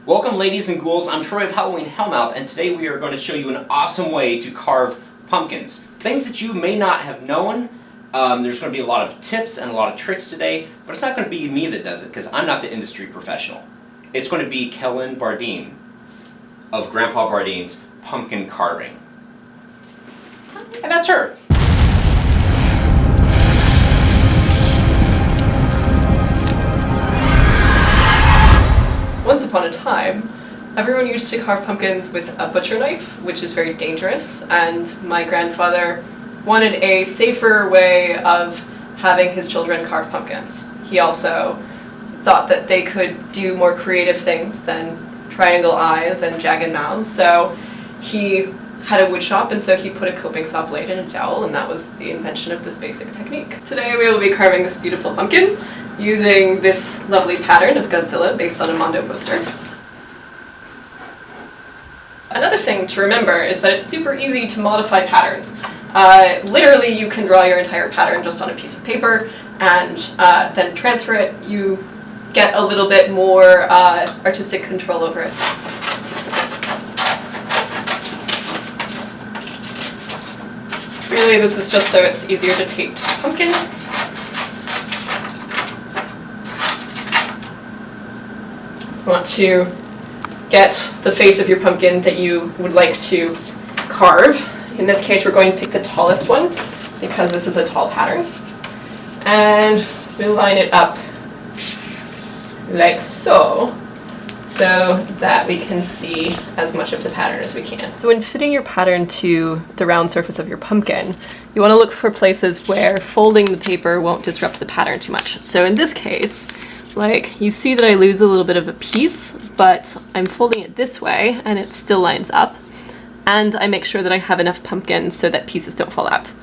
Welcome ladies and ghouls, I'm Troy of HalloweenHellmouth, and today we are going to show you an awesome way to carve pumpkins. Things that you may not have known. There's going to be a lot of tips and a lot of tricks today, but it's not going to be me that does it because I'm not the industry professional. It's going to be Kellen Bardeen of Grandpa Bardeen's Pumpkin Carving. And that's her. Once upon a time, everyone used to carve pumpkins with a butcher knife, which is very dangerous, and my grandfather wanted a safer way of having his children carve pumpkins. He also thought that they could do more creative things than triangle eyes and jagged mouths, so he had a wood shop, and so he put a coping saw blade in a dowel, and that was the invention of this basic technique. Today we will be carving this beautiful pumpkin using this lovely pattern of Godzilla based on a Mondo poster. Another thing to remember is that it's super easy to modify patterns. Literally, you can draw your entire pattern just on a piece of paper and then transfer it. You get a little bit more artistic control over it. Really, this is just so it's easier to tape to the pumpkin. You want to get the face of your pumpkin that you would like to carve. In this case, we're going to pick the tallest one because this is a tall pattern. And we'll line it up like so, so that we can see as much of the pattern as we can. So when fitting your pattern to the round surface of your pumpkin, you want to look for places where folding the paper won't disrupt the pattern too much. So in this case, like, you see that I lose a little bit of a piece, but I'm folding it this way and it still lines up. And I make sure that I have enough pumpkin so that pieces don't fall out.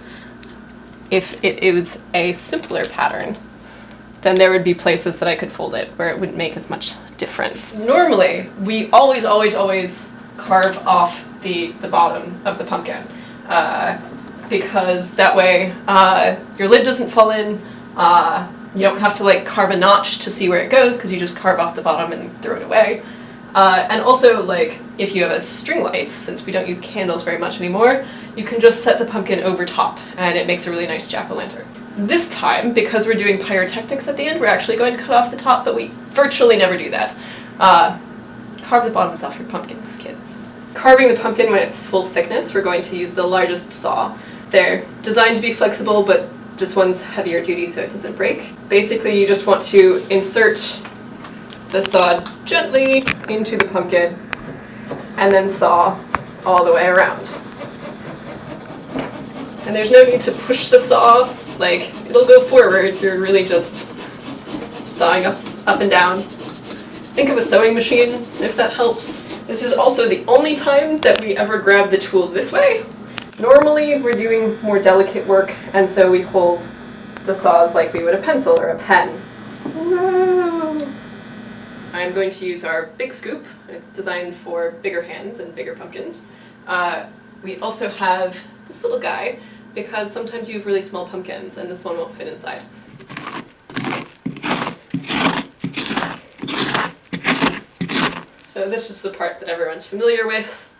If it was a simpler pattern, then there would be places that I could fold it where it wouldn't make as much difference. Normally, we always carve off the bottom of the pumpkin because that way your lid doesn't fall in. You don't have to like carve a notch to see where it goes because you just carve off the bottom and throw it away. And also, like, if you have a string light, since we don't use candles very much anymore, you can just set the pumpkin over top and it makes a really nice jack-o'-lantern. This time, because we're doing pyrotechnics at the end, we're actually going to cut off the top, but we virtually never do that. Carve the bottoms off your pumpkins, kids. Carving the pumpkin when it's full thickness, we're going to use the largest saw. They're designed to be flexible, but this one's heavier duty so it doesn't break. Basically, you just want to insert the saw gently into the pumpkin and then saw all the way around. And there's no need to push the saw, like, it'll go forward. You're really just sawing up and down. Think of a sewing machine, if that helps. This is also the only time that we ever grab the tool this way. Normally, we're doing more delicate work, and so we hold the saws like we would a pencil or a pen. Whoa. I'm going to use our big scoop. It's designed for bigger hands and bigger pumpkins. We also have this little guy, because sometimes you have really small pumpkins, and this one won't fit inside. So this is the part that everyone's familiar with,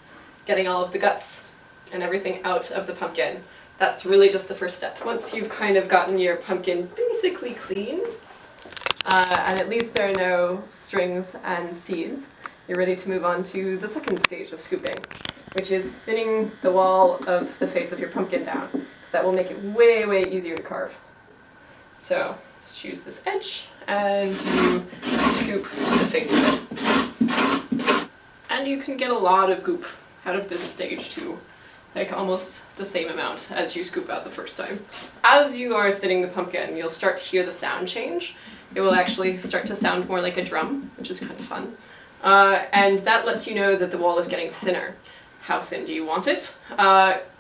getting all of the guts and everything out of the pumpkin. That's really just the first step. Once you've kind of gotten your pumpkin basically cleaned, and at least there are no strings and seeds, you're ready to move on to the second stage of scooping, which is thinning the wall of the face of your pumpkin down, because that will make it way, way easier to carve. So just use this edge, and you scoop the face of it. And you can get a lot of goop out of this stage too. Like almost the same amount as you scoop out the first time. As you are thinning the pumpkin, you'll start to hear the sound change. It will actually start to sound more like a drum, which is kind of fun. And that lets you know that the wall is getting thinner. How thin do you want it?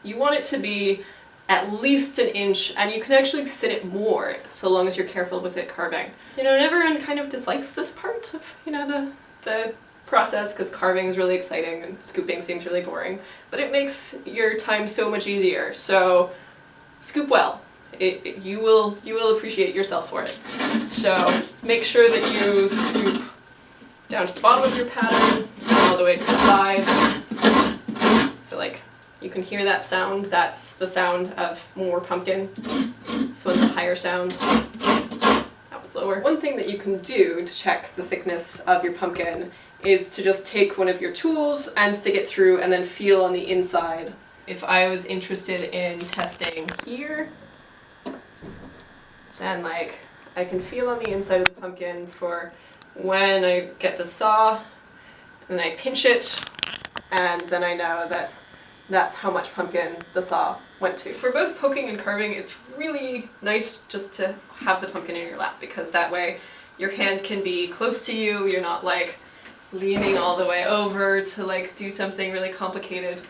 You want it to be at least an inch, and you can actually thin it more, so long as you're careful with it carving. You know, everyone kind of dislikes this part of, you know, the process, because carving is really exciting and scooping seems really boring, but it makes your time so much easier. So scoop well. You will appreciate yourself for it. So make sure that you scoop down to the bottom of your pattern, all the way to the side. So like, you can hear that sound. That's the sound of more pumpkin. This one's a higher sound. That one's lower. One thing that you can do to check the thickness of your pumpkin is to just take one of your tools and stick it through and then feel on the inside. If I was interested in testing here, then like I can feel on the inside of the pumpkin for when I get the saw and I pinch it, and then I know that that's how much pumpkin the saw went to. For both poking and carving, it's really nice just to have the pumpkin in your lap, because that way your hand can be close to you, you're not like leaning all the way over to like do something really complicated.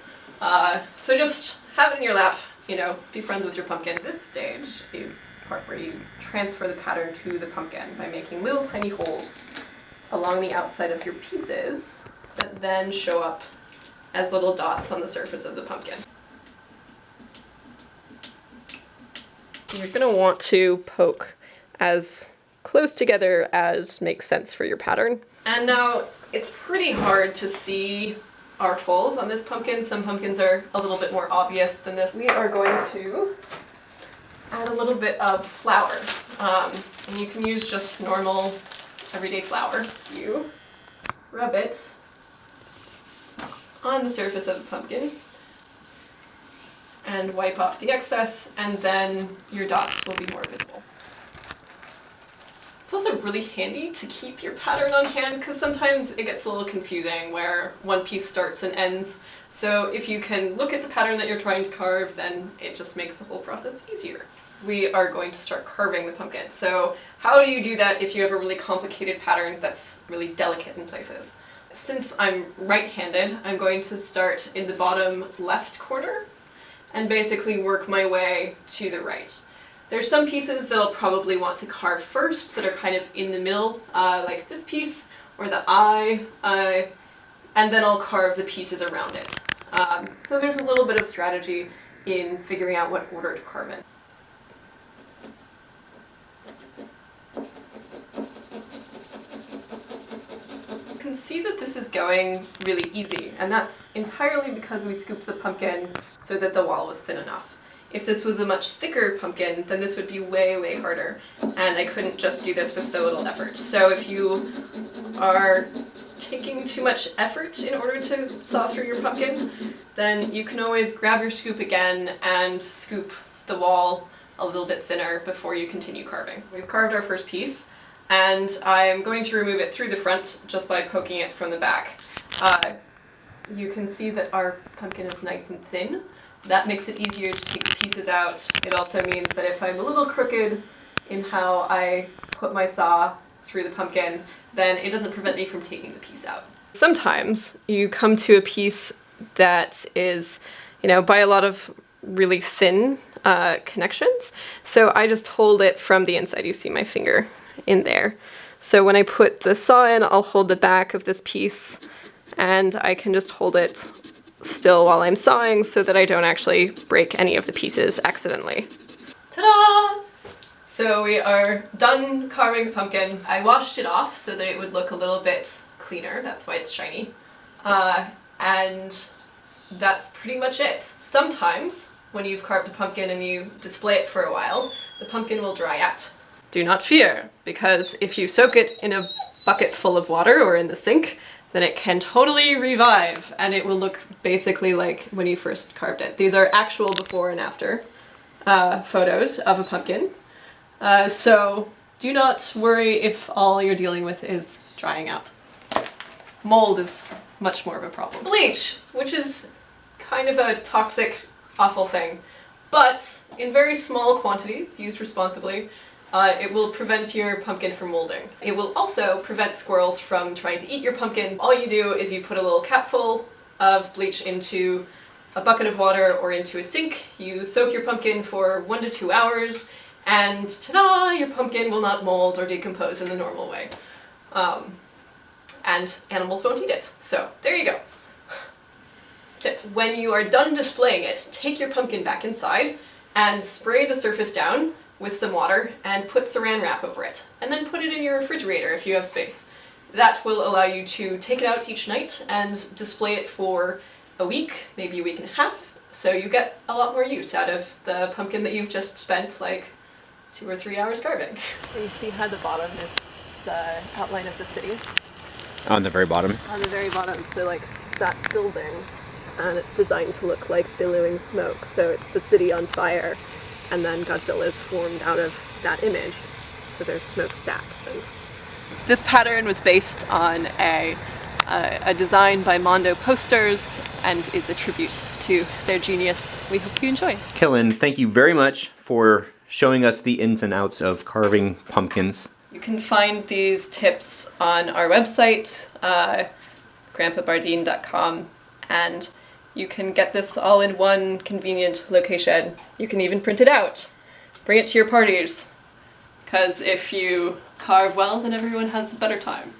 So just have it in your lap, you know, be friends with your pumpkin. This stage is the part where you transfer the pattern to the pumpkin by making little tiny holes along the outside of your pieces that then show up as little dots on the surface of the pumpkin. You're going to want to poke as close together as makes sense for your pattern. And now it's pretty hard to see our holes on this pumpkin. Some pumpkins are a little bit more obvious than this. We are going to add a little bit of flour. And you can use just normal everyday flour. You rub it on the surface of the pumpkin and wipe off the excess, and then your dots will be more visible. It's also really handy to keep your pattern on hand, because sometimes it gets a little confusing where one piece starts and ends. So if you can look at the pattern that you're trying to carve, then it just makes the whole process easier. We are going to start carving the pumpkin. So how do you do that if you have a really complicated pattern that's really delicate in places? Since I'm right-handed, I'm going to start in the bottom left corner and basically work my way to the right. There's some pieces that I'll probably want to carve first that are kind of in the middle, like this piece or the eye, and then I'll carve the pieces around it. So there's a little bit of strategy in figuring out what order to carve in. You can see that this is going really easy, and that's entirely because we scooped the pumpkin so that the wall was thin enough. If this was a much thicker pumpkin, then this would be way, way harder, and I couldn't just do this with so little effort. So if you are taking too much effort in order to saw through your pumpkin, then you can always grab your scoop again and scoop the wall a little bit thinner before you continue carving. We've carved our first piece, and I'm going to remove it through the front just by poking it from the back. You can see that our pumpkin is nice and thin. That makes it easier to take the pieces out. It also means that if I'm a little crooked in how I put my saw through the pumpkin, then it doesn't prevent me from taking the piece out. Sometimes you come to a piece that is, you know, by a lot of really thin connections. So I just hold it from the inside. You see my finger in there. So when I put the saw in, I'll hold the back of this piece, and I can just hold it still while I'm sawing so that I don't actually break any of the pieces accidentally. Ta-da! So we are done carving the pumpkin. I washed it off so that it would look a little bit cleaner. That's why it's shiny. And that's pretty much it. Sometimes when you've carved a pumpkin and you display it for a while, the pumpkin will dry out. Do not fear, because if you soak it in a bucket full of water or in the sink, then it can totally revive, and it will look basically like when you first carved it. These are actual before and after photos of a pumpkin. So do not worry if all you're dealing with is drying out. Mold is much more of a problem. Bleach, which is kind of a toxic, awful thing, but in very small quantities, used responsibly, it will prevent your pumpkin from molding. It will also prevent squirrels from trying to eat your pumpkin. All you do is you put a little capful of bleach into a bucket of water or into a sink. You soak your pumpkin for 1 to 2 hours, and ta-da! Your pumpkin will not mold or decompose in the normal way. And animals won't eat it. So there you go. Tip. When you are done displaying it, take your pumpkin back inside and spray the surface down with some water and put saran wrap over it. And then put it in your refrigerator if you have space. that will allow you to take it out each night and display it for a week, maybe a week and a half, so you get a lot more use out of the pumpkin that you've just spent like 2 or 3 hours carving. So you see how the bottom is the outline of the city? On the very bottom? On the very bottom, so like that building, and it's designed to look like billowing smoke, so it's the city on fire, and then Godzilla is formed out of that image, so there's smokestacks. And this pattern was based on a design by Mondo Posters and is a tribute to their genius. We hope you enjoy. Kellen, thank you very much for showing us the ins and outs of carving pumpkins. You can find these tips on our website, grandpabardine.com, and you can get this all in one convenient location. You can even print it out. Bring it to your parties, because if you carve well, then everyone has a better time.